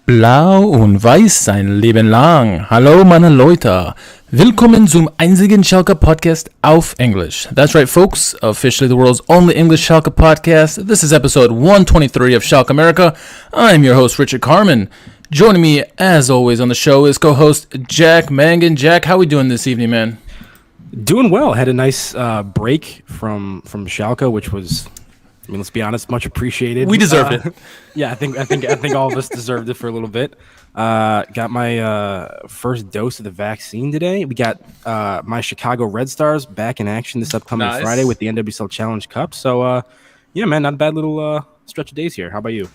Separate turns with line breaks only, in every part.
Blau und weiß sein Leben lang. Hallo meine Leute. Willkommen zum einzigen Schalke Podcast auf English. That's right folks, officially the world's only English Schalke podcast. This is episode 123 of SchalkeMerica. I'm your host Richard Kharman. Joining me as always on the show is co-host Jack Mangan. Jack, how we doing this evening, man?
Doing well. Had a nice break from Schalke, which was, I mean, let's be honest, much appreciated.
We deserved it.
Yeah, I think all of us deserved it for a little bit. Got my first dose of the vaccine today. We got my Chicago Red Stars back in action this upcoming Friday with the NWSL Challenge Cup. So, yeah, man, not a bad little stretch of days here. How about you?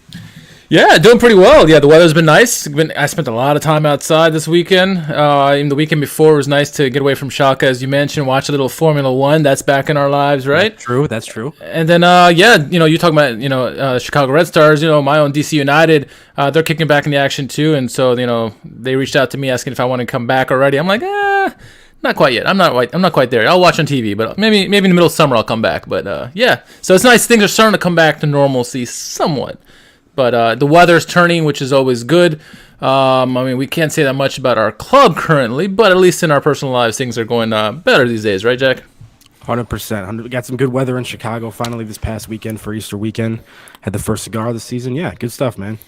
Yeah, doing pretty well. Yeah, the weather's been nice. I spent a lot of time outside this weekend. Even the weekend before, it was nice to get away from Schalke, as you mentioned, watch a little Formula One. That's back in our lives, right?
That's true.
And then, you talking about, Chicago Red Stars, my own DC United, they're kicking back in the action too. And so, they reached out to me asking if I want to come back already. I'm like, not quite yet. I'm not quite there. I'll watch on TV, but maybe in the middle of summer I'll come back. But yeah, so it's nice. Things are starting to come back to normalcy somewhat. But the weather's turning, which is always good. We can't say that much about our club currently, but at least in our personal lives, things are going better these days, right, Jack?
100%. We got some good weather in Chicago finally this past weekend for Easter weekend. Had the first cigar of the season. Yeah, good stuff, man.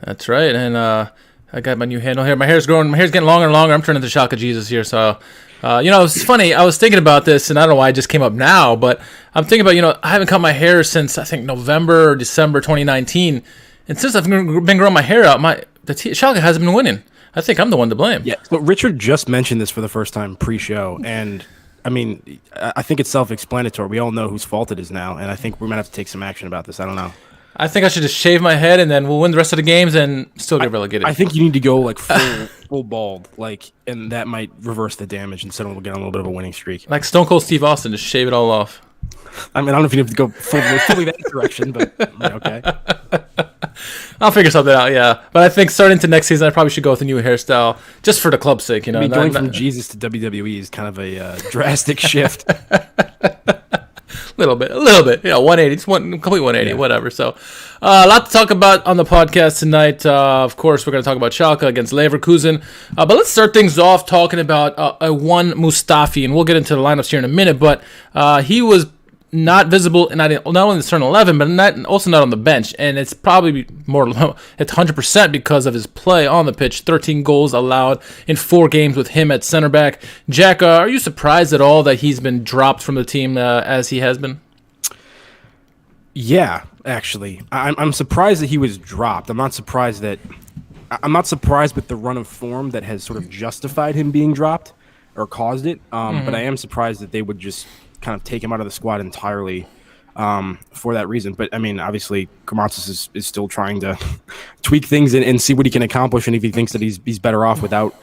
That's right. And I got my new handle here. My hair's getting longer and longer. I'm turning to Schalke Jesus here. So, it's funny. I was thinking about this, and I don't know why it just came up now, but I'm thinking about, I haven't cut my hair since, I think, November or December 2019. And since I've been growing my hair out, Schalke hasn't been winning. I think I'm the one to blame.
Yeah, but Richard just mentioned this for the first time pre-show, and I think it's self-explanatory. We all know whose fault it is now, and I think we might have to take some action about this. I don't know.
I think I should just shave my head, and then we'll win the rest of the games and still get relegated.
I think you need to go like full bald, and that might reverse the damage, and suddenly we'll get on a little bit of a winning streak.
Like Stone Cold Steve Austin, just shave it all off.
I don't know if you have to go fully that direction, but okay.
I'll figure something out, yeah. But I think starting to next season, I probably should go with a new hairstyle, just for the club's sake,
Going from Jesus to WWE is kind of a drastic shift.
A little bit, 180, just complete 180, whatever. So, a lot to talk about on the podcast tonight. Of course, we're going to talk about Schalke against Leverkusen. But let's start things off talking about one Mustafi, and we'll get into the lineups here in a minute. But he was not visible, not only in the starting 11, but also not on the bench. And it's probably it's 100% because of his play on the pitch. 13 goals allowed in 4 games with him at center back. Jack, are you surprised at all that he's been dropped from the team as he has been?
Yeah, actually, I'm surprised that he was dropped. I'm not surprised with the run of form that has sort of justified him being dropped or caused it. But I am surprised that they would just kind of take him out of the squad entirely for that reason. But obviously, Kramaric is still trying to tweak things and see what he can accomplish. And if he thinks that he's better off without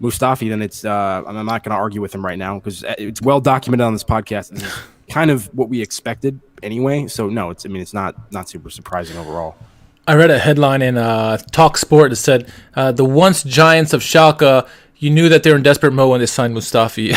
Mustafi, then it's I'm not going to argue with him right now because it's well documented on this podcast. This is kind of what we expected anyway. So no, it's not super surprising overall.
I read a headline in Talk Sport that said the once giants of Schalke. You knew that they were in desperate mode when they signed Mustafi.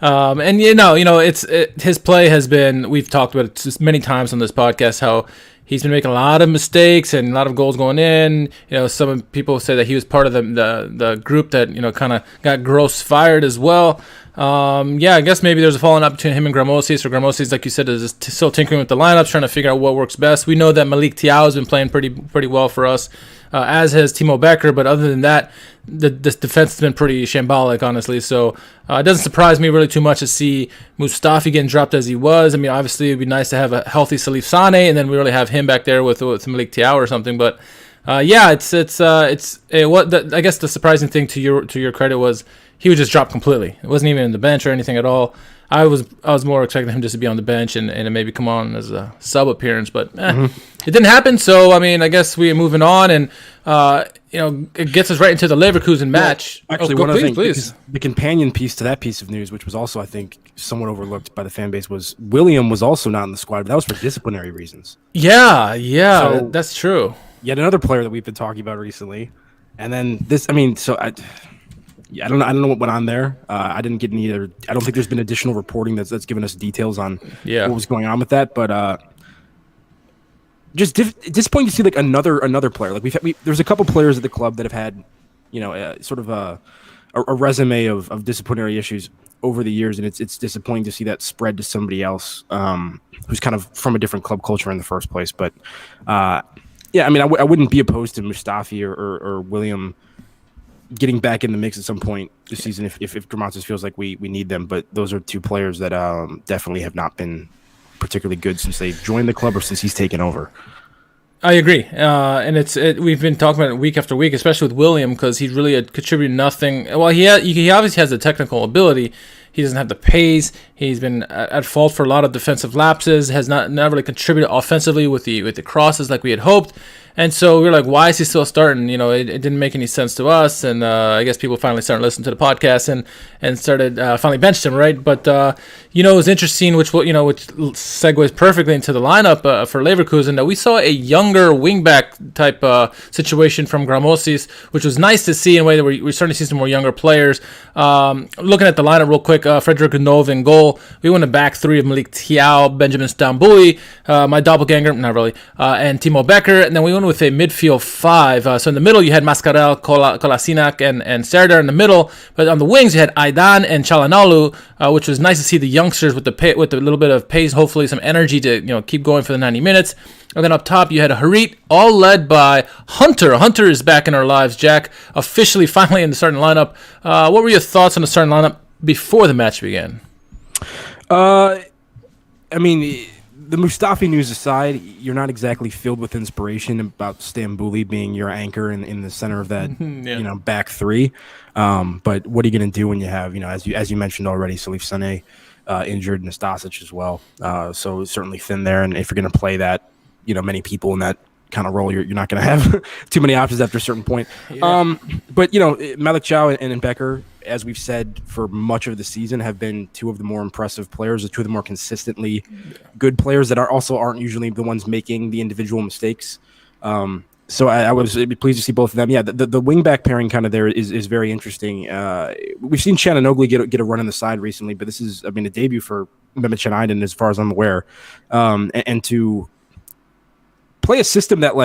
And his play has been, we've talked about it many times on this podcast, how he's been making a lot of mistakes and a lot of goals going in. Some people say that he was part of the group that, kind of got Gross fired as well. I guess maybe there's a falling out between him and Gramosis, or Gramosis, like you said, is still tinkering with the lineups, trying to figure out what works best. We know that Malik Thiaw has been playing pretty well for us, as has Timo Becker, but other than that, this defense has been pretty shambolic, honestly. So it doesn't surprise me really too much to see Mustafi getting dropped as he was. Obviously, it'd be nice to have a healthy Salif Sane, and then we really have him back there with Malik Thiaw or something. But I guess the surprising thing to your credit was he was just dropped completely. It wasn't even in the bench or anything at all. I was more expecting him just to be on the bench and maybe come on as a sub appearance, but it didn't happen. So I guess we're moving on, and it gets us right into the Leverkusen match.
Well, actually, one other thing, the companion piece to that piece of news, which was also I think somewhat overlooked by the fan base, was William was also not in the squad, but that was for disciplinary reasons.
Yeah, so, that's true.
Yet another player that we've been talking about recently, and then this. I don't know what went on there. I didn't get any either. I don't think there's been additional reporting that's given us details on what was going on with that. But disappointing to see like another player. Like there's a couple players at the club that have had, sort of a resume of disciplinary issues over the years, and it's disappointing to see that spread to somebody else who's kind of from a different club culture in the first place. But yeah, I mean, I wouldn't be opposed to Mustafi or William getting back in the mix at some point this season if Gramontis feels like we need them. But those are two players that definitely have not been particularly good since they joined the club or since he's taken over.
I agree, and we've been talking about it week after week, especially with William, because he really had contributed nothing. Well, he obviously has the technical ability. He doesn't have the pace. He's been at fault for a lot of defensive lapses. Has not really contributed offensively with the crosses like we had hoped. And so we were like, why is he still starting? It didn't make any sense to us. And I guess people finally started listening to the podcast and started finally benched him, right? But it was interesting, which segues perfectly into the lineup for Leverkusen, that we saw a younger wingback type situation from Gramosis, which was nice to see in a way that we're starting to see some more younger players. Looking at the lineup real quick, Frederick Gunov in goal. We went a back three of Malik Thiaw, Benjamin Stambouli, my doppelganger, not really, and Timo Becker. And then we went with a midfield five. So in the middle, you had Mascarell, Kolasinac, and Serdar in the middle. But on the wings, you had Aidan and Çalhanoğlu, which was nice to see the youngsters with a little bit of pace, hopefully some energy to keep going for the 90 minutes. And then up top, you had Harit, all led by Hunter. Hunter is back in our lives, Jack, officially finally in the starting lineup. What were your thoughts on the starting lineup before the match began?
I mean, the Mustafi news aside, you're not exactly filled with inspiration about Stambouli being your anchor in the center of that, back three. But what are you going to do when you have, as you mentioned already, Salif Sané injured, Nastasic as well. So certainly thin there. And if you're going to play that, many people in that kind of role, you're not going to have too many options after a certain point. Yeah. But Malik Thiaw and Becker, as we've said for much of the season, have been two of the more impressive players, two of the more consistently good players that aren't usually the ones making the individual mistakes. So I was pleased to see both of them. Yeah, the wing-back pairing kind of there is very interesting. We've seen Çalhanoğlu get a run on the side recently, but this is, a debut for Mehmet Şenaydın as far as I'm aware. And to play a system that,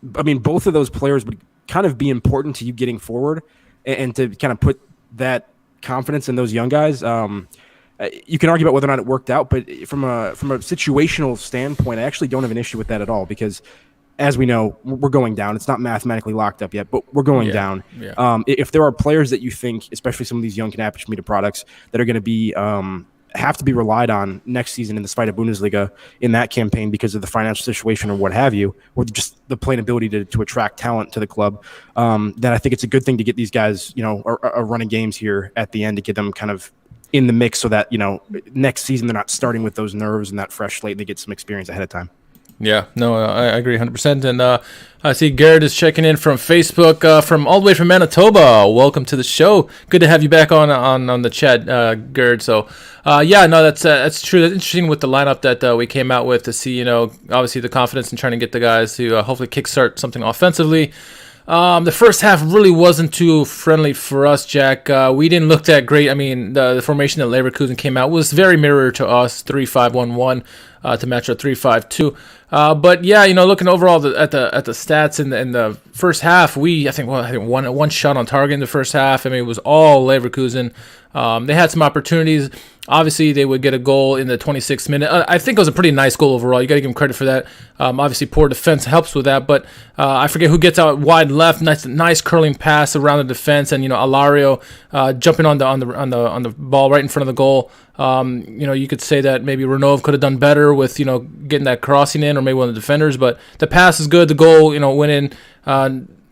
both of those players would kind of be important to you getting forward, and to kind of put that confidence in those young guys. You can argue about whether or not it worked out, but from a situational standpoint, I actually don't have an issue with that at all, because as we know, we're going down. It's not mathematically locked up yet, but we're going down. Yeah. If there are players that you think, especially some of these young Knappich media products, that are going to be have to be relied on next season in the Zweite Bundesliga in that campaign because of the financial situation or what have you, or just the plain ability to attract talent to the club, then I think it's a good thing to get these guys, a run of games here at the end to get them kind of in the mix so that, next season they're not starting with those nerves and that fresh slate and they get some experience ahead of time. Yeah, no, I agree 100%. And I see Garrett is checking in from Facebook from all the way from Manitoba. Welcome to the show. Good to have you back on the chat, Garrett. So, that's true. That's interesting with the lineup that we came out with to see, obviously the confidence in trying to get the guys to hopefully kickstart something offensively. The first half really wasn't too friendly for us, Jack. We didn't look that great. The formation that Leverkusen came out was very mirror to us, 3-5-1-1 to match our 3-5-2. But yeah, looking overall at the stats in the first half, I think one shot on target in the first half. It was all Leverkusen. They had some opportunities. Obviously, they would get a goal in the 26th minute. I think it was a pretty nice goal overall. You got to give them credit for that. Obviously, poor defense helps with that. But I forget who gets out wide left. Nice curling pass around the defense, and Alario jumping on the ball right in front of the goal. You could say that maybe Renov could have done better with getting that crossing in, or maybe one of the defenders. But the pass is good. The goal went in.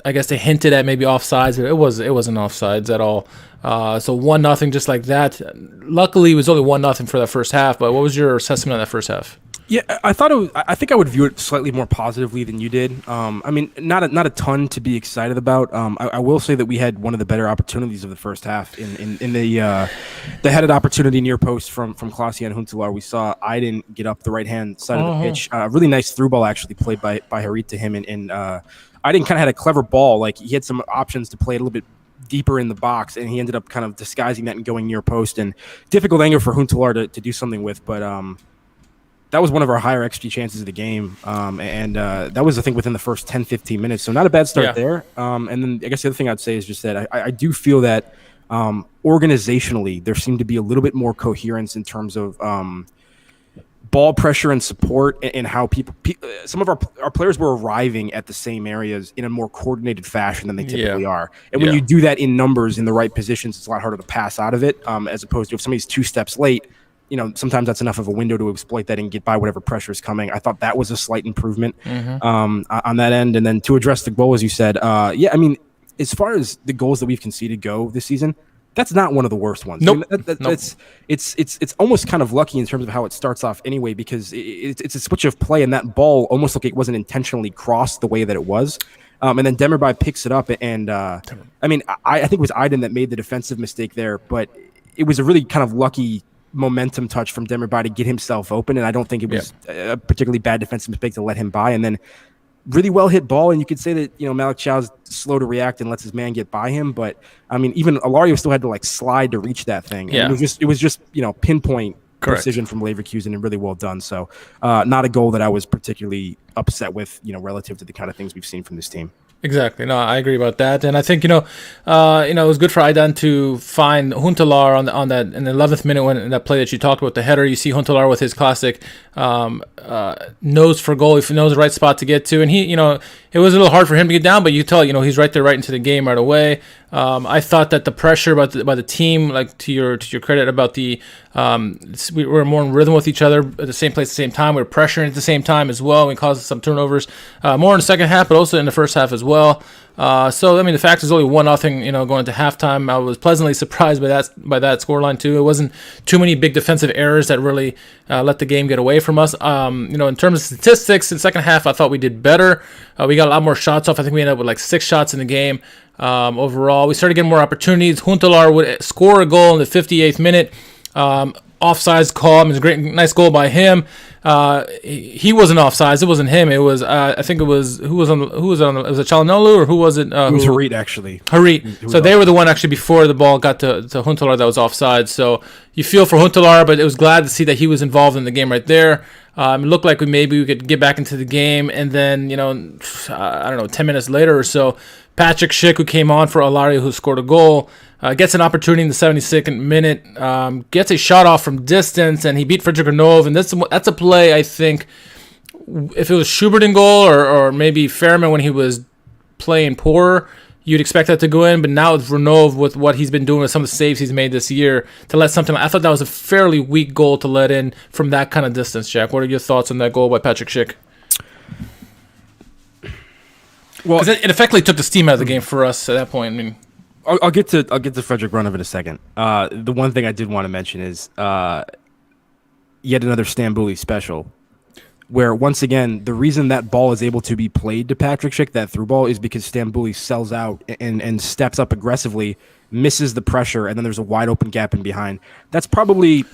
I guess they hinted at maybe offsides, but it wasn't offsides at all. So 1-0 just like that. Luckily, it was only 1-0 for that first half. But what was your assessment on that first half? Yeah, I think I would view it slightly more positively than you did. Not a ton to be excited about. I will say that we had one of the better opportunities of the first half in the headed opportunity near post from Klaas-Jan Huntelaar. We saw Aydin get up the right hand side of the pitch. Really nice through ball actually played by Harit to him, and Aydin kind of had a clever ball. Like he had some options to play a little bit deeper in the box, and he ended up kind of disguising that and going near post. And difficult angle for Huntelaar to do something with, but that was one of our higher XG chances of the game. And that was, I think, within the first 10, 15 minutes. So not a bad start there. And then I guess the other thing I'd say is just that I do feel that organizationally, there seemed to be a little bit more coherence in terms of ball pressure and support, and how some of our players were arriving at the same areas in a more coordinated fashion than they typically are. And when you do that in numbers in the right positions, it's a lot harder to pass out of it, as opposed to if somebody's 2 steps late, sometimes that's enough of a window to exploit that and get by whatever pressure is coming. I thought that was a slight improvement on that end. And then to address the goal, as you said, as far as the goals that we've conceded go this season, that's not one of the worst ones.
Nope.
It's almost kind of lucky in terms of how it starts off anyway, because it's a switch of play, and that ball almost like it wasn't intentionally crossed the way that it was. And then Demirbay picks it up, and I think it was Aydin that made the defensive mistake there, but it was a really kind of lucky momentum touch from Demirbay to get himself open, and I don't think it was a particularly bad defensive mistake to let him by. And then really well hit ball, and you could say that Malik Chow's slow to react and lets his man get by him, but even Alario still had to slide to reach that thing. Yeah. It was just pinpoint precision from Leverkusen, and really well done. So not a goal that I was particularly upset with, relative to the kind of things we've seen from this team.
Exactly. No, I agree about that, and I think it was good for Aydin to find Huntelaar on that in the 11th minute when in that play that you talked about, the header. You see Huntelaar with his classic nose for goal. He knows the right spot to get to, and he, it was a little hard for him to get down, but you tell he's right there, right into the game right away. I thought that the pressure by the team, like to your credit, about we were more in rhythm with each other at the same place at the same time. We were pressuring at the same time as well. We caused some turnovers, more in the second half, but also in the first half as well. So the fact is only 1-0, going into halftime. I was pleasantly surprised by that scoreline too. It wasn't too many big defensive errors that really let the game get away from us. In terms of statistics, in the second half, I thought we did better. We got a lot more shots off. I think we ended up with 6 shots in the game. Overall, we started getting more opportunities. Huntelaar would score a goal in the 58th minute. Offsides call. It was a nice goal by him. He wasn't offsides. It wasn't him. It was I think it was who was on it was it Çalhanoğlu or who was it?
It was Harit, actually.
Harit. So they were the one actually before the ball got to Huntelaar that was offside. So you feel for Huntelaar, but it was glad to see that he was involved in the game right there. It looked like maybe we could get back into the game, and then 10 minutes later or so, Patrick Schick, who came on for Alario, who scored a goal, gets an opportunity in the 72nd minute, gets a shot off from distance, and he beat Frederick Renov. And that's a play, I think, if it was Schubert in goal or maybe Fairman when he was playing poorer, you'd expect that to go in. But now with Renov, with what he's been doing with some of the saves he's made this year, to let something, I thought that was a fairly weak goal to let in from that kind of distance, Jack. What are your thoughts on that goal by Patrick Schick? Well, because it effectively took the steam out of the game for us at that point.
I'll get to Frederick Renov in a second. The one thing I did want to mention is yet another Stambouli special, where once again the reason that ball is able to be played to Patrick Schick, that through ball, is because Stambouli sells out and steps up aggressively, misses the pressure, and then there's a wide open gap in behind. That's probably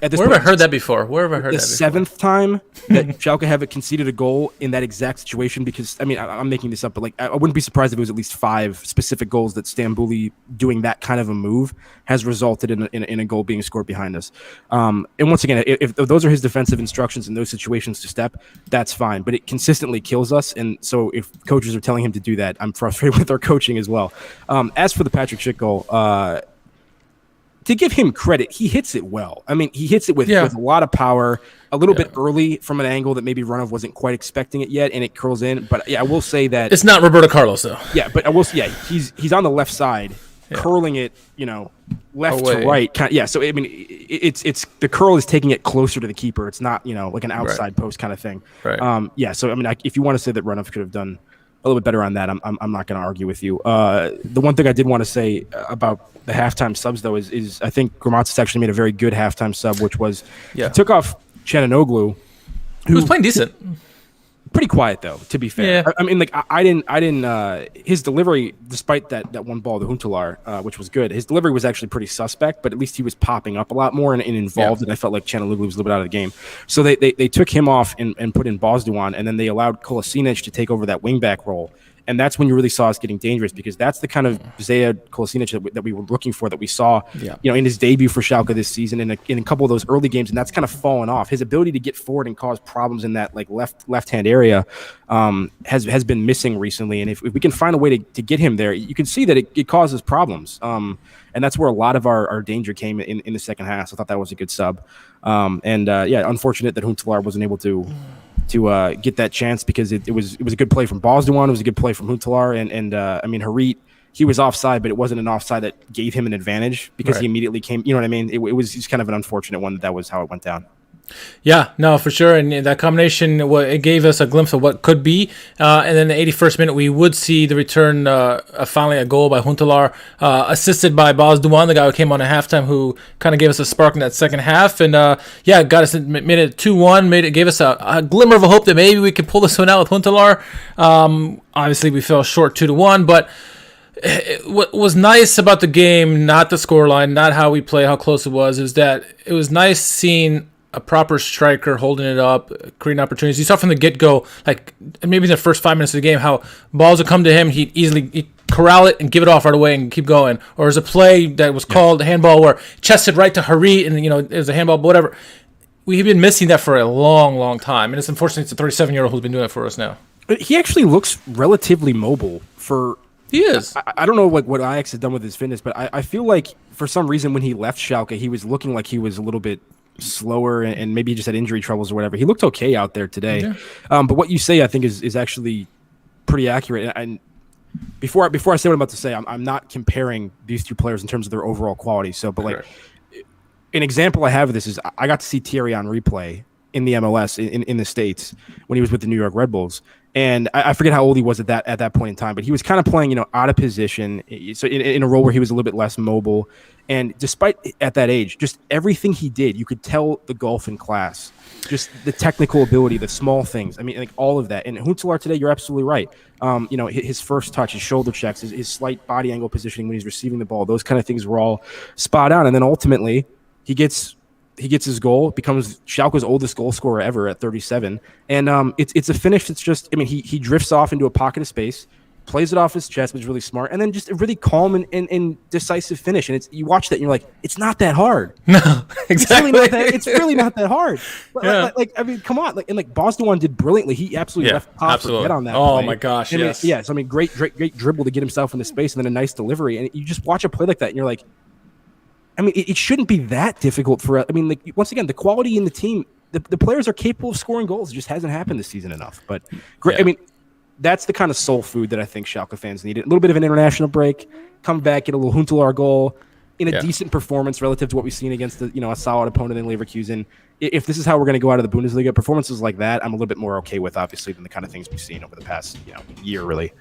at this
Where
point,
have I heard that before? The
seventh time that Schalke have conceded a goal in that exact situation, because, I'm making this up, but I wouldn't be surprised if it was at least 5 specific goals that Stambouli doing that kind of a move has resulted in a goal being scored behind us. And once again, if those are his defensive instructions in those situations to step, that's fine. But it consistently kills us. And so if coaches are telling him to do that, I'm frustrated with our coaching as well. As for the Patrick Schick goal, to give him credit, he hits it well. He hits it with a lot of power, a little bit early from an angle that maybe Renov wasn't quite expecting it yet, and it curls in. But I will say that
it's not Roberto Carlos, though.
Yeah, but I will say, he's on the left side, curling it, left
away
to right. So it's the curl is taking it closer to the keeper. It's not like an outside post kind of thing.
Right.
So if you want to say that Renov could have done a little bit better on that, I'm not going to argue with you. The one thing I did want to say about the halftime subs, though, is I think Gramatsis actually made a very good halftime sub, which was he took off Çalhanoğlu,
who was playing decent.
Pretty quiet, though, to be fair.
Yeah.
I didn't his delivery, despite that one ball to Huntelaar, which was good, his delivery was actually pretty suspect, but at least he was popping up a lot more and involved, and I felt like Çalhanoğlu was a little bit out of the game. So they took him off and put in Bozdoğan, and then they allowed Kolasinac to take over that wingback role. And that's when you really saw us getting dangerous, because that's the kind of Zhiyun Kolasinac that we were looking for, that we saw, in his debut for Schalke this season, in a couple of those early games, and that's kind of fallen off. His ability to get forward and cause problems in that like left-hand area has been missing recently. And if we can find a way to get him there, you can see that it causes problems. And that's where a lot of our danger came in the second half. So I thought that was a good sub. Unfortunate that Huntelaar wasn't able to get that chance, because it was a good play from Bosdowan. It was a good play from Huntelaar, and Harit, he was offside, but it wasn't an offside that gave him an advantage, because he immediately came. You know what I mean? It was just kind of an unfortunate one that was how it went down.
Yeah, no, for sure. And that combination, it gave us a glimpse of what could be. And then the 81st minute, we would see the return, finally a goal by Huntelaar, assisted by Bosdowan, the guy who came on at halftime, who kind of gave us a spark in that second half. And got us, made it 2-1, gave us a glimmer of a hope that maybe we could pull this one out with Huntelaar. Obviously, we fell short 2-1, but what was nice about the game, not the scoreline, not how we play, how close it was, is that it was nice seeing a proper striker holding it up, creating opportunities. You saw from the get-go, like maybe in the first 5 minutes of the game, how balls would come to him, he'd corral it and give it off right away and keep going. Or there's a play that was called a handball where chested right to Harit, and it was a handball, whatever. We've been missing that for a long, long time, and it's unfortunate it's a 37-year-old who's been doing it for us now.
But he actually looks relatively mobile for.
He is.
I don't know what Ajax has done with his fitness, but I feel like for some reason when he left Schalke, he was looking like he was a little bit slower, and maybe he just had injury troubles or whatever. He looked okay out there today. Yeah. But what you say, I think, is actually pretty accurate. And before I say what I'm about to say, I'm not comparing these two players in terms of their overall quality. So, but like an example I have of this is I got to see Thierry Henry play in the MLS in the States when he was with the New York Red Bulls. And I forget how old he was at that point in time, but he was kind of playing, out of position, so in a role where he was a little bit less mobile. And despite at that age, just everything he did, you could tell the golf in class, just the technical ability, the small things. I mean, like all of that. And Huntelaar today, you're absolutely right. His first touch, his shoulder checks, his slight body angle positioning when he's receiving the ball, those kind of things were all spot on. And then ultimately, he gets his goal, becomes Schalke's oldest goal scorer ever at 37. And it's a finish that's just, he drifts off into a pocket of space, plays it off his chest, which is really smart, and then just a really calm and decisive finish. And you watch that and you're like, it's not that hard.
No, exactly.
It's really not that hard. But come on. Like Bosdowan did brilliantly. He absolutely left top for get on that play.
My gosh,
yes. So great dribble to get himself into space, and then a nice delivery. And you just watch a play like that and you're like, it shouldn't be that difficult for. Once again, the quality in the team, the players are capable of scoring goals. It just hasn't happened this season enough. But great. Yeah. That's the kind of soul food that I think Schalke fans need. A little bit of an international break, come back, get a little Huntelaar goal in a decent performance relative to what we've seen against a solid opponent in Leverkusen. If this is how we're going to go out of the Bundesliga, performances like that, I'm a little bit more okay with, obviously, than the kind of things we've seen over the past year, really.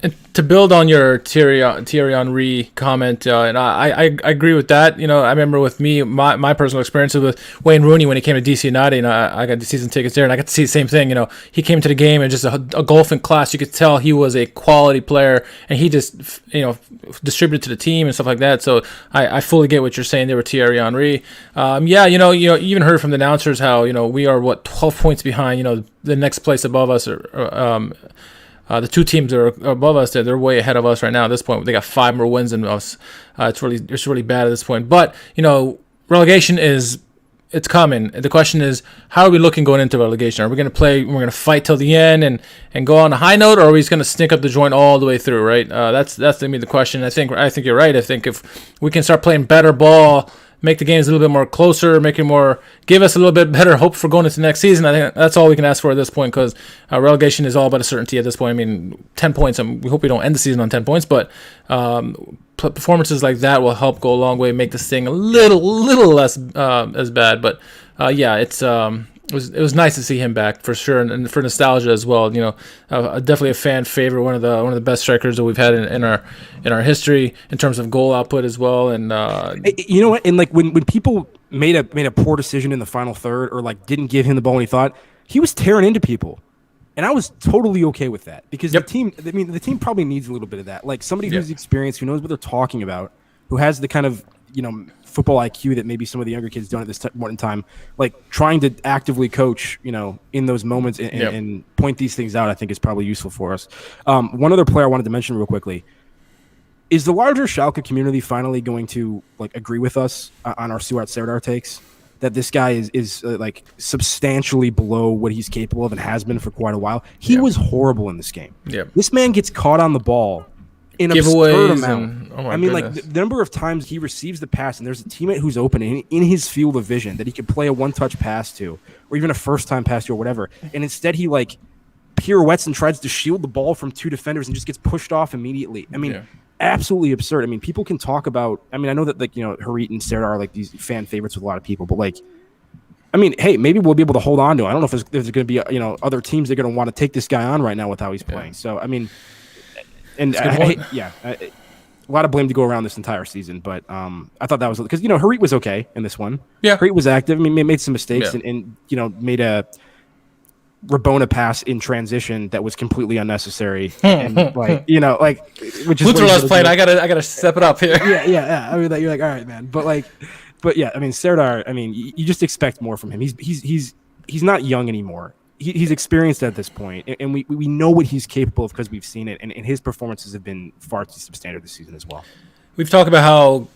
And to build on your Thierry Henry comment, and I agree with that. I remember with me, my personal experiences with Wayne Rooney when he came to DC United, I got the season tickets there, and I got to see the same thing. He came to the game and just a golfing class. You could tell he was a quality player, and he just distributed to the team and stuff like that. So I fully get what you're saying there with Thierry Henry. You even heard from the announcers how we are 12 points behind the next place above us, or the two teams that are above us, they're way ahead of us right now at this point. They got 5 more wins than us. It's really bad at this point. But, relegation it's coming. The question is, how are we looking going into relegation? Are we going to play, we're going to fight till the end and go on a high note, or are we just going to sneak up the joint all the way through, right? That's the question. I think you're right. I think if we can start playing better ball, make the games a little bit more closer, give us a little bit better hope for going into next season. I think that's all we can ask for at this point, because relegation is all about a certainty at this point. 10 points, we hope we don't end the season on 10 points, but performances like that will help go a long way, make this thing a little less as bad. But it was nice to see him back for sure, and for nostalgia as well. Definitely a fan favorite, one of the best strikers that we've had in our history in terms of goal output as well. And
you know what? And when people made a poor decision in the final third, or didn't give him the ball when he thought, he was tearing into people, and I was totally okay with that, because the team probably needs a little bit of that. Somebody who's experienced, who knows what they're talking about, who has the kind of football IQ that maybe some of the younger kids don't at this point in time. Like trying to actively coach, in those moments and point these things out, I think is probably useful for us. One other player I wanted to mention real quickly. Is the larger Schalke community finally going to agree with us on our Suat Serdar takes? That this guy is substantially below what he's capable of and has been for quite a while. He was horrible in this game. Yeah. This man gets caught on the ball in absurd amount. The number of times he receives the pass and there's a teammate who's open in his field of vision that he could play a one-touch pass to, or even a first-time pass to, or whatever, and instead he pirouettes and tries to shield the ball from two defenders and just gets pushed off immediately. Absolutely absurd. People can talk about. I know that Harit and Serdar are these fan favorites with a lot of people, but hey, maybe we'll be able to hold on to him. I don't know if there's going to be other teams that are going to want to take this guy on right now with how he's playing. So a lot of blame to go around this entire season, but I thought that was because Harit was okay in this one. Yeah, Harit was active. Made some mistakes and made a Rabona pass in transition that was completely unnecessary, and which is
Luthor's playing. I gotta step it up here.
Yeah. You're all right, man. But yeah, Serdar. You just expect more from him. He's not young anymore. He's experienced at this point, and we know what he's capable of because we've seen it, and his performances have been far too substandard this season as well.
We've talked about how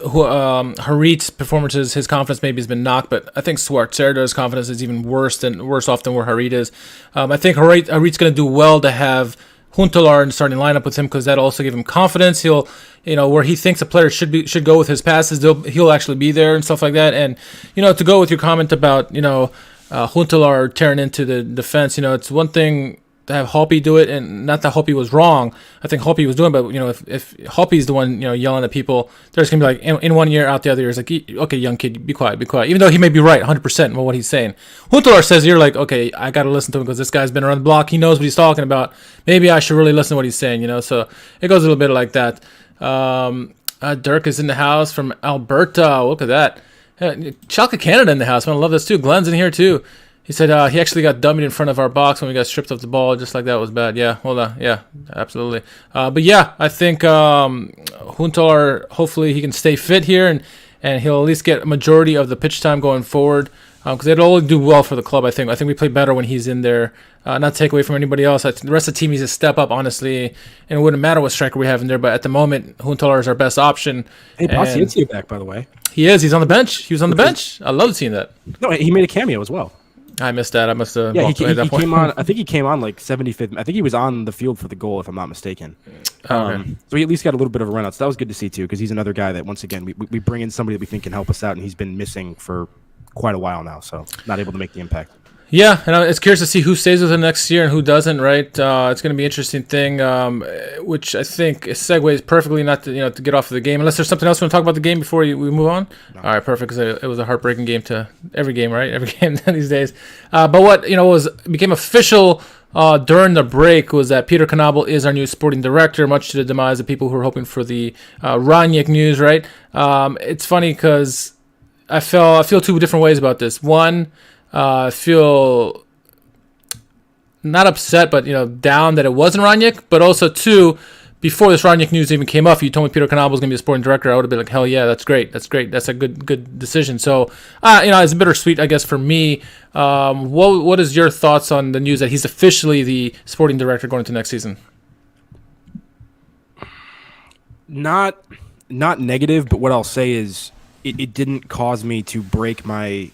Harit's performances, his confidence maybe has been knocked, but I think Suat Serdar's confidence is even worse off than where Harit is. I think Harit's going to do well to have Huntelaar in the starting lineup with him because that'll also give him confidence. He'll, where he thinks a player should go with his passes, he'll actually be there and stuff like that. And to go with your comment about Huntelaar tearing into the defense, it's one thing to have Hoppy do it, and not that Hoppy was wrong. I think Hoppy was doing, but if Hoppy's the one yelling at people, there's gonna be in 1 year, out the other year. It's okay, young kid, be quiet. Even though he may be right 100% in what he's saying, Huntelaar says you're okay, I gotta listen to him because this guy's been around the block. He knows what he's talking about. Maybe I should really listen to what he's saying. So it goes a little bit like that. Dirk is in the house from Alberta. Look at that. Schalke Canada in the house. I love this too. Glenn's in here too. He said he actually got dummied in front of our box when we got stripped of the ball, just like that was bad. Yeah, hold on. Yeah, absolutely. But yeah, I think Huntelaar, hopefully he can stay fit here and he'll at least get a majority of the pitch time going forward because it'll only do well for the club, I think. I think we play better when he's in there, not take away from anybody else. The rest of the team needs to step up, honestly, and it wouldn't matter what striker we have in there, but at the moment, Huntelaar is our best option.
Hey, Pacienza back, by the way.
He is. He's on the bench. He was on the bench. I love seeing that.
No, he made a cameo as well.
I missed that. I must have.
Yeah, he came on. I think he came on 75th. I think he was on the field for the goal, if I'm not mistaken. Okay. So he at least got a little bit of a run out. So that was good to see too, because he's another guy that once again we bring in somebody that we think can help us out, and he's been missing for quite a while now, so not able to make the impact.
Yeah, and it's curious to see who stays with him next year and who doesn't. Right, it's going to be an interesting thing, which I think segues perfectly not to get off of the game. Unless there's something else you want to talk about the game before we move on. No. All right, perfect. Because it was a heartbreaking game to every game, right? Every game these days. But what became official during the break was that Peter Knobel is our new sporting director, much to the demise of people who were hoping for the Rangnick news. Right? It's funny because I feel two different ways about this. One. I feel not upset, but down that it wasn't Rangnick. But also, two, before this Rangnick news even came up, if you told me Peter Knobel was going to be a sporting director, I would have been like, hell yeah, that's great, that's a good decision. So, it's bittersweet, I guess, for me. What is your thoughts on the news that he's officially the sporting director going into next season?
Not negative, but what I'll say is it didn't cause me to break my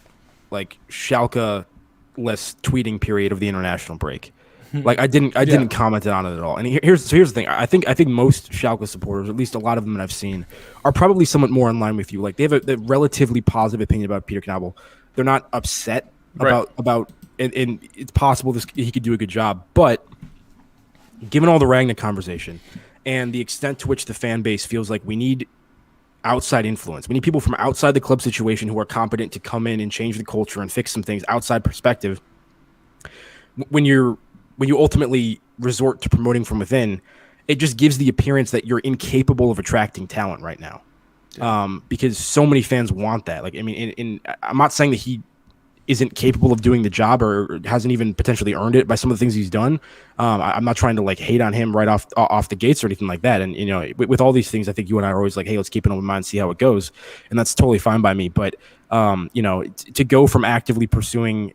Schalke-less tweeting period of the international break. I didn't comment on it at all. And here's the thing. I think most Schalke supporters, at least a lot of them that I've seen, are probably somewhat more in line with you. They have a relatively positive opinion about Peter Knobel. They're not upset about and it's possible he could do a good job. But given all the Rangnick conversation and the extent to which the fan base feels like we need outside influence. We need people from outside the club situation who are competent to come in and change the culture and fix some things outside perspective. When you ultimately resort to promoting from within, it just gives the appearance that you're incapable of attracting talent right now. Because so many fans want that. I'm not saying that he isn't capable of doing the job or hasn't even potentially earned it by some of the things he's done. I'm not trying to like hate on him right off the gates or anything like that. And, with all these things, I think you and I are always like, hey, let's keep an open mind, see how it goes. And that's totally fine by me. But, to go from actively pursuing,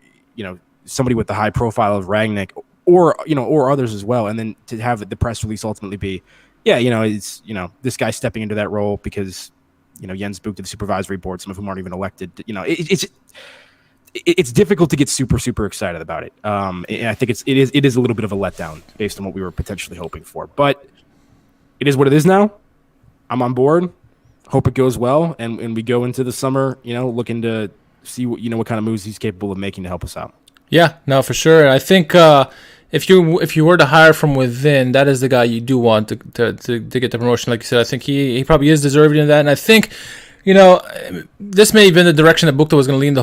somebody with the high profile of Rangnick or others as well, and then to have the press release ultimately be, it's, this guy stepping into that role because, Jens Book to the supervisory board, some of whom aren't even elected. It's difficult to get super, super excited about it. And I think it is a little bit of a letdown based on what we were potentially hoping for. But it is what it is now. I'm on board. Hope it goes well, and we go into the summer, looking to see what kind of moves he's capable of making to help us out.
Yeah, no, for sure. I think if you were to hire from within, that is the guy you do want to get the promotion. Like you said, I think he probably is deserving of that. And I think, this may have been the direction that Bukta was going to lean the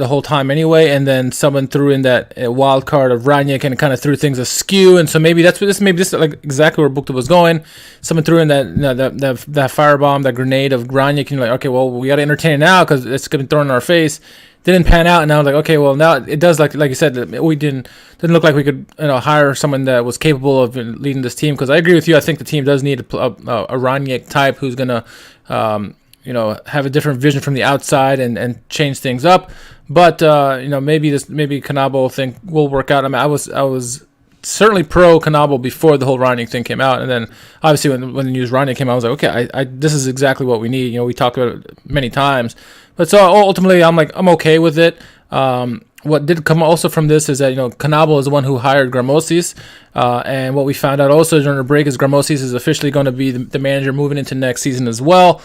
whole time anyway. And then someone threw in that wild card of Rangnick and kind of threw things askew. And so maybe this is like exactly where Bukta was going. Someone threw in that firebomb, that grenade of Rangnick, and you're like, okay, well, we got to entertain it now because it's going to be thrown in our face. Didn't pan out, and now I'm like, okay, well, now it does, like you said, we didn't look like we could hire someone that was capable of leading this team. Because I agree with you, I think the team does need a Rangnick type who's gonna have a different vision from the outside and change things up. But maybe Knabel thing will work out. I mean, I was certainly pro Knabel before the whole Rangnick thing came out, and then obviously when the news Rangnick came out, I was like, okay, I this is exactly what we need. We talked about it many times. But so ultimately, I'm okay with it. What did come also from this is that Knabel is the one who hired Gramosis, and what we found out also during the break is Gramosis is officially going to be the manager moving into next season as well.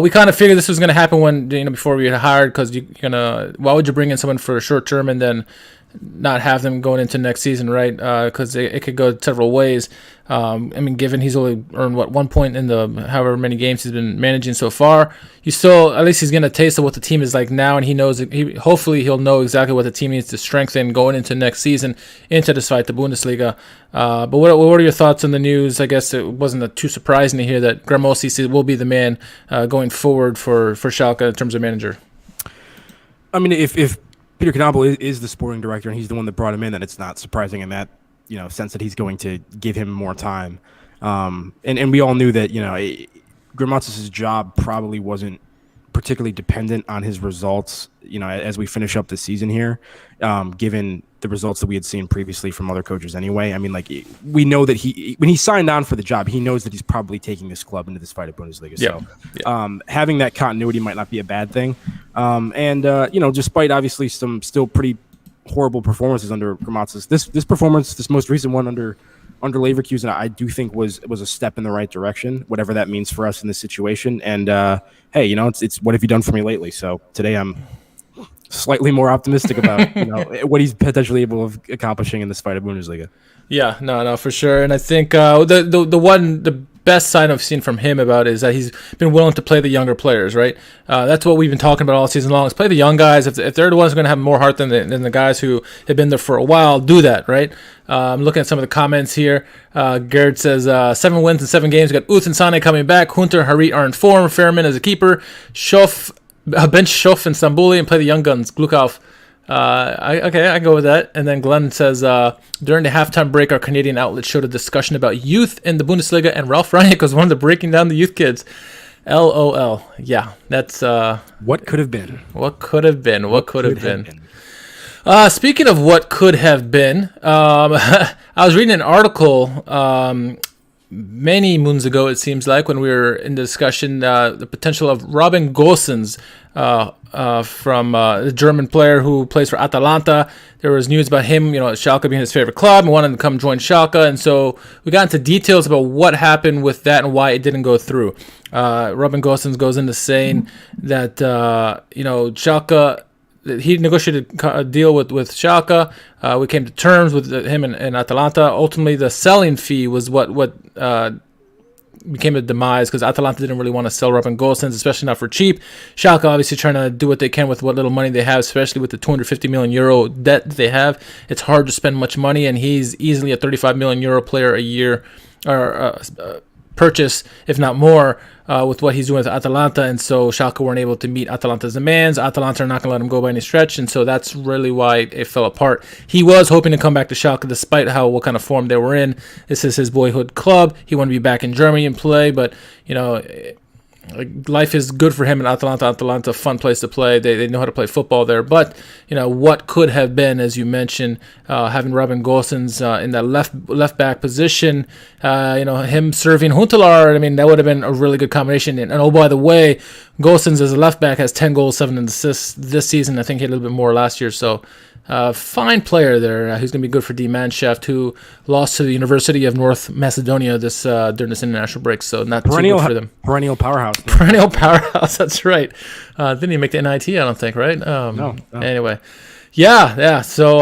We kind of figured this was going to happen when before we had hired, because why would you bring in someone for a short term and then not have them going into next season, right? Because it could go several ways. Given he's only earned 1 point in the however many games he's been managing so far, at least he's getting a taste of what the team is like now, and he knows hopefully he'll know exactly what the team needs to strengthen going into next season, into this fight, the Bundesliga. But what are your thoughts on the news? I guess it wasn't too surprising to hear that Gramosi will be the man going forward for Schalke in terms of manager.
I mean, if Peter Knabel is the sporting director, and he's the one that brought him in, then it's not surprising in that sense that he's going to give him more time. And we all knew that Gramotzis' job probably wasn't particularly dependent on his results, as we finish up the season here, given the results that we had seen previously from other coaches anyway. I mean, like, we know that when he signed on for the job, he knows that he's probably taking this club into this fight at Bundesliga.
Yeah.
So having that continuity might not be a bad thing. Despite obviously some still pretty horrible performances under Gramotzis, this performance, this most recent one under Leverkusen, I do think was a step in the right direction, whatever that means for us in this situation. And hey, it's what have you done for me lately? So today I'm slightly more optimistic about what he's potentially able of accomplishing in this fight at Bundesliga.
Yeah, no, for sure. And I think the best sign I've seen from him about it is that he's been willing to play the younger players, right? That's what we've been talking about all season long, is play the young guys. If they're the ones who are going to have more heart than the guys who have been there for a while, do that, right? I'm looking at some of the comments here. Garrett says, 7 wins in 7 games. We got Uth and Sané coming back. Hunter, Harit are in form. Fairman as a keeper. Bench Schoff and Stambouli and play the young guns. Glukov. I go with that. And then Glenn says, during the halftime break, our Canadian outlet showed a discussion about youth in the Bundesliga, and Ralf Rangnick was one of the breaking down the youth kids. LOL. Yeah, that's
what could have been.
What could have been. What could have been. Speaking of what could have been, I was reading an article many moons ago, it seems like, when we were in the discussion, the potential of Robin Gosens from the German player who plays for Atalanta. There was news about him, Schalke being his favorite club, and wanted to come join Schalke. And so we got into details about what happened with that and why it didn't go through. Robin Gosens goes into saying that, Schalke, he negotiated a deal with Schalke. We came to terms with him and Atalanta. Ultimately, the selling fee was what became a demise, because Atalanta didn't really want to sell Robin Gosens, especially not for cheap. Schalke obviously trying to do what they can with what little money they have, especially with the 250 million euro debt they have. It's hard to spend much money, and he's easily a 35 million euro player a year, or purchase, if not more, with what he's doing with Atalanta. And so Schalke weren't able to meet Atalanta's demands. Atalanta are not going to let him go by any stretch. And so that's really why it fell apart. He was hoping to come back to Schalke despite what kind of form they were in. This is his boyhood club. He wanted to be back in Germany and play, but, life is good for him in Atalanta. Atalanta, fun place to play. They know how to play football there. But what could have been, as you mentioned, having Robin Gosens in that left back position. Him serving Huntelaar. I mean, that would have been a really good combination. And oh, by the way, Gosens as a left back has 10 goals, 7 assists this season. I think he had a little bit more last year. So. Fine player there who's going to be good for D. Manshaft, who lost to the University of North Macedonia during this international break, so not too good for them.
Perennial powerhouse.
Perennial powerhouse, that's right. Didn't even make the NIT, I don't think, right?
No.
Anyway, yeah. So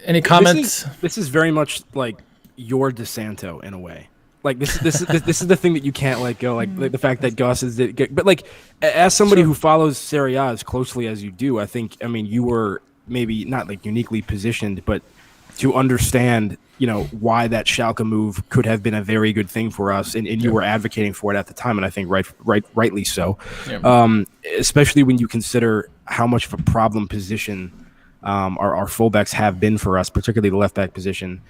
any comments?
This is very much like your DeSanto in a way. Like this is the thing that you can't let go. Like the fact that Gus is, but like as somebody who follows Serie A as closely as you do, you were maybe not like uniquely positioned, but to understand, why that Schalke move could have been a very good thing for us, and you were advocating for it at the time, and I think rightly so. Yeah. Especially when you consider how much of a problem position our fullbacks have been for us, particularly the left back position,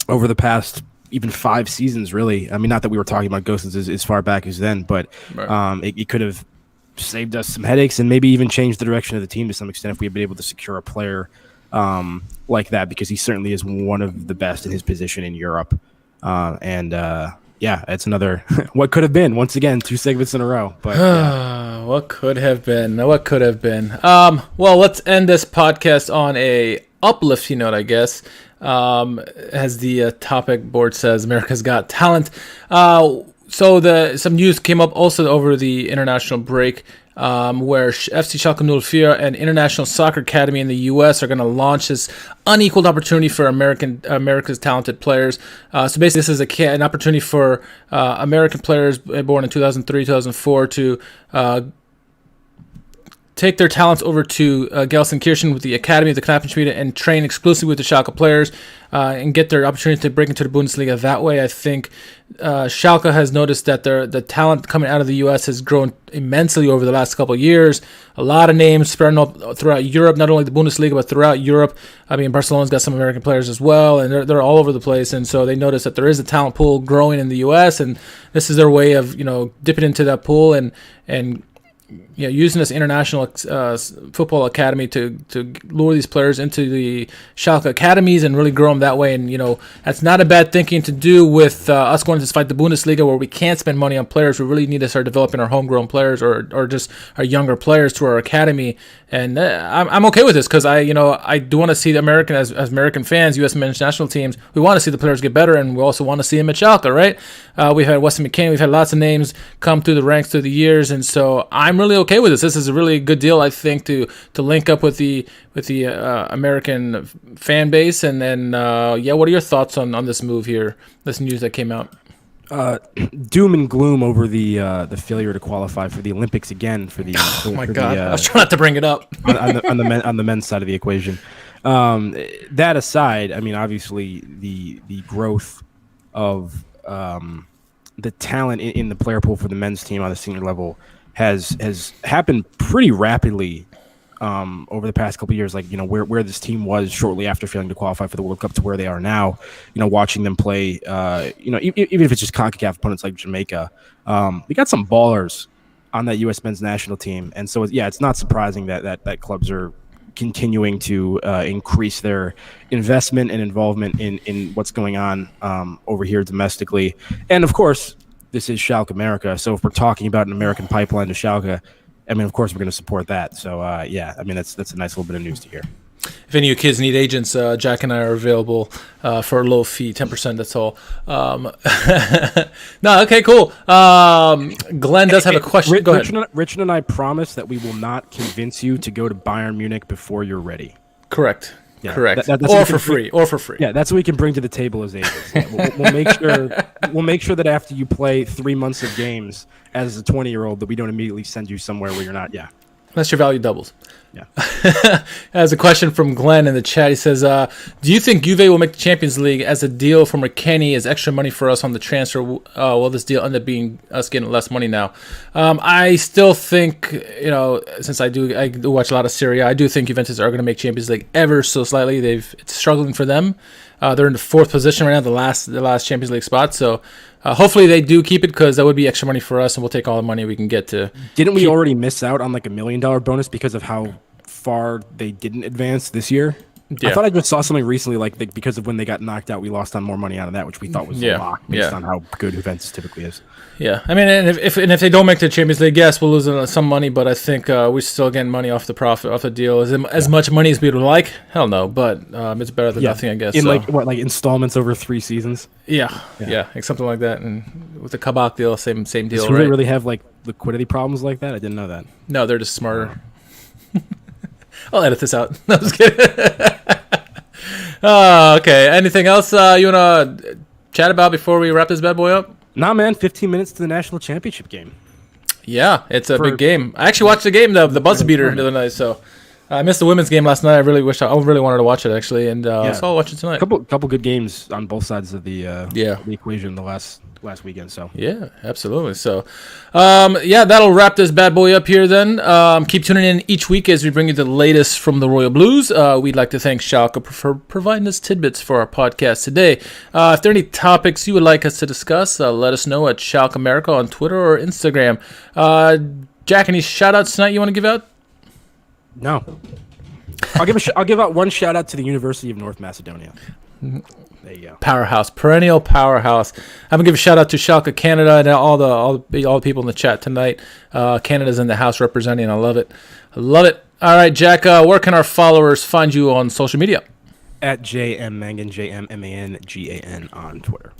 over the past even 5 seasons, really. I mean, not that we were talking about Gosens as far back as then, but it could have saved us some headaches and maybe even changed the direction of the team to some extent if we had been able to secure a player like that, because he certainly is one of the best in his position in Europe. It's another what could have been, once again, 2 segments in a row. But
what could have been? Well, let's end this podcast on a uplifting note, I guess. As the topic board says, America's Got Talent. So some news came up also over the international break, where FC Schalke 04 and International Soccer Academy in the U.S. are going to launch this unequaled opportunity for America's talented players. So basically, this is an opportunity for American players born in 2003, 2004 to take their talents over to Gelsenkirchen with the Academy of the Knappenschmiede and train exclusively with the Schalke players and get their opportunity to break into the Bundesliga that way. I think Schalke has noticed that the talent coming out of the U.S. has grown immensely over the last couple of years. A lot of names spreading up throughout Europe, not only the Bundesliga, but throughout Europe. I mean, Barcelona's got some American players as well, and they're all over the place. And so they notice that there is a talent pool growing in the U.S., and this is their way of, dipping into that pool and using this international football academy to lure these players into the Schalke academies and really grow them that way. And, that's not a bad thinking to do with us going to fight the Bundesliga, where we can't spend money on players. We really need to start developing our homegrown players or just our younger players through our academy. And I'm okay with this because I do want to see the American, as American fans, U.S. men's national teams, we want to see the players get better, and we also want to see them at Schalke, right? We've had Weston McKennie, we've had lots of names come through the ranks through the years, and so I'm really okay with this. This is a really good deal, I think, to link up with the American fan base. And then, what are your thoughts on this move here, this news that came out?
Doom and gloom over the failure to qualify for the Olympics again. Oh
my God! I was trying not to bring it up
on the men's side of the equation. That aside, I mean, obviously the growth of the talent in the player pool for the men's team on the senior level has happened pretty rapidly over the past couple of years. Like, where this team was shortly after failing to qualify for the World Cup to where they are now, watching them play, even if it's just CONCACAF opponents like Jamaica, we got some ballers on that U.S. men's national team. And so, it's not surprising that clubs are continuing to increase their investment and involvement in what's going on over here domestically. And of course, this is SchalkeMerica. So if we're talking about an American pipeline to Schalke, I mean, of course, we're going to support that. So, I mean, that's a nice little bit of news to hear.
If any of you kids need agents, Jack and I are available for a low fee, 10%, that's all. No, okay, cool. Glenn does have a question. Go ahead.
Richard and I promise that we will not convince you to go to Bayern Munich before you're ready.
Correct. Yeah, correct. Or for free.
Yeah, that's what we can bring to the table as agents. Yeah, we'll make sure that after you play 3 months of games as a 20-year-old, that we don't immediately send you somewhere where you're not. Yeah.
Unless your value doubles. As a question from Glenn in the chat, he says, do you think Juve will make the Champions League as a deal from McKennie as extra money for us on the transfer? Will this deal end up being us getting less money now? I still think, since I do watch a lot of Serie A, I do think Juventus are going to make Champions League ever so slightly. It's struggling for them. They're in the 4th position right now, the last Champions League spot. So hopefully they do keep it, because that would be extra money for us, and we'll take all the money we can get to.
Didn't we already miss out on like $1 million bonus because of how far they didn't advance this year? Yeah. I thought I just saw something recently like because of when they got knocked out, we lost on more money out of that, which we thought was a lock based on how good Juventus typically is.
Yeah, I mean, and if they don't make the Champions League, yes, we'll lose some money, but I think we're still getting money off the profit off the deal. As much money as we would like, hell no, but it's better than nothing, I guess.
In like installments over 3 seasons.
Yeah, like something like that. And with the Kabak deal, same deal.
Does Juve really have like liquidity problems like that? I didn't know that.
No, they're just smarter. I'll edit this out. No, I'm just kidding. Okay. Anything else you want to chat about before we wrap this bad boy up?
Nah, man. 15 minutes to the national championship game.
Yeah, it's a big game. I actually watched the game, the buzzer beater, the other night. So I missed the women's game last night. I really wanted to watch it actually, and so I'll watch it tonight.
Couple good games on both sides of the equation the last weekend. So
yeah, absolutely. So that'll wrap this bad boy up here. Then keep tuning in each week as we bring you the latest from the Royal Blues. We'd like to thank Schalke for providing us tidbits for our podcast today. If there are any topics you would like us to discuss, let us know at SchalkeMerica on Twitter or Instagram. Jack, any shout outs tonight you want to give out?
No. I'll give out one shout out to the University of North Macedonia. There you go.
Powerhouse, perennial powerhouse. I'm gonna give a shout out to Schalke Canada and all the people in the chat tonight. Canada's in the house representing. I love it. All right, Jack. Where can our followers find you on social media?
At JMMangan, JMMANGAN on Twitter.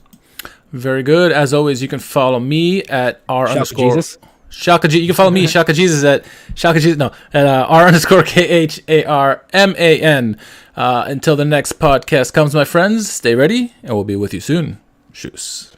Very good. As always, you can follow me at R _ Schalke G. You can follow me, Schalke Jesus, at Schalke Jesus. No, at R _ KHARMAN. Until the next podcast comes, my friends, stay ready, and we'll be with you soon. Tschüss.